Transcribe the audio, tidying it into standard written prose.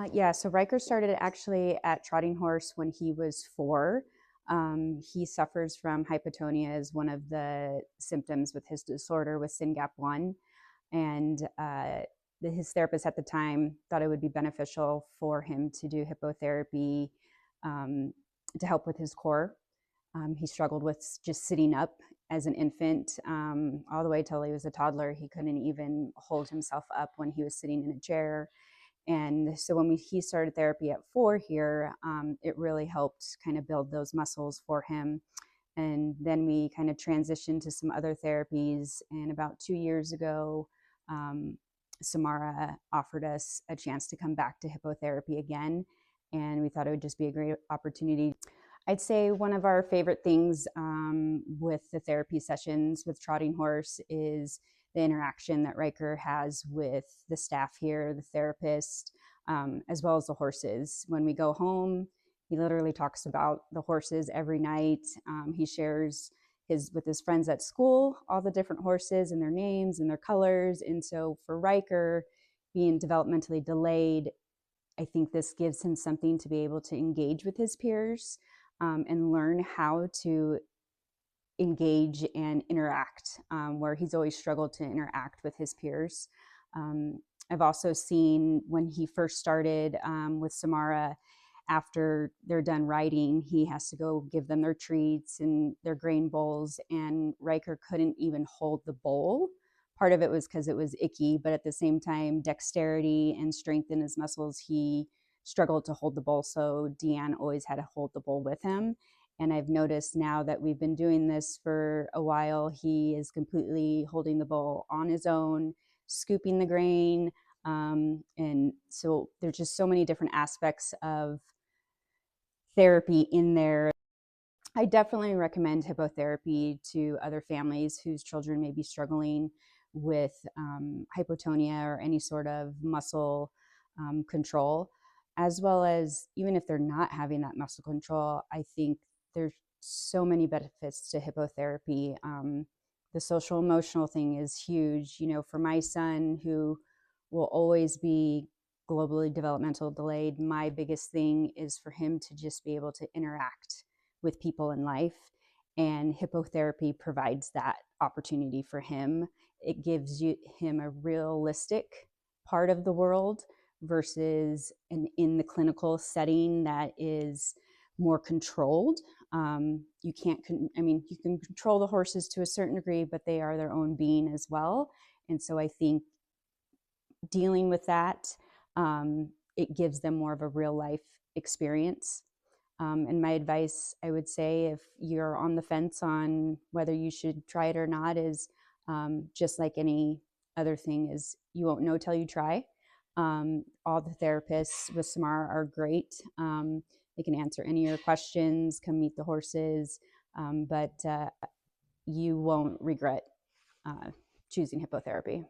Yeah, so Riker started actually at trotting horse when he was 4. He suffers from hypotonia as one of the symptoms with his disorder with SYNGAP1. And his therapist at the time thought it would be beneficial for him to do hippotherapy um, to help with his core. He struggled with just sitting up as an infant all the way till he was a toddler. He couldn't even hold himself up when he was sitting in a chair. And so when he started therapy at 4 here, it really helped kind of build those muscles for him. And then we kind of transitioned to some other therapies. And about 2 years ago, Samara offered us a chance to come back to hippotherapy again. And we thought it would just be a great opportunity. I'd say one of our favorite things with the therapy sessions with Trotting Horse is the interaction that Riker has with the staff here, the therapist, as well as the horses. When we go home, he literally talks about the horses every night. He shares with his friends at school all the different horses and their names and their colors. And so for Riker, being developmentally delayed, I think this gives him something to be able to engage with his peers and learn how to engage and interact, where he's always struggled to interact with his peers. I've also seen when he first started with Samara, after they're done riding, he has to go give them their treats and their grain bowls, and Riker couldn't even hold the bowl. Part of it was because it was icky, but at the same time, dexterity and strength in his muscles, he struggled to hold the bowl. So Deanne always had to hold the bowl with him. And I've noticed now that we've been doing this for a while, he is completely holding the bowl on his own, scooping the grain. And so there's just so many different aspects of therapy in there. I definitely recommend hippotherapy to other families whose children may be struggling with hypotonia or any sort of muscle control, as well as even if they're not having that muscle control. I think there's so many benefits to hippotherapy. The social emotional thing is huge. You know, for my son, who will always be globally developmental delayed, my biggest thing is for him to just be able to interact with people in life. And hippotherapy provides that opportunity for him. It gives him a realistic part of the world versus in the clinical setting that is more controlled. You can't, you can control the horses to a certain degree, but they are their own being as well. And so I think dealing with that, it gives them more of a real life experience. And my advice, I would say, if you're on the fence on whether you should try it or not, is just like any other thing, is you won't know till you try. All the therapists with Samara are great. They can answer any of your questions, come meet the horses, but you won't regret choosing hippotherapy.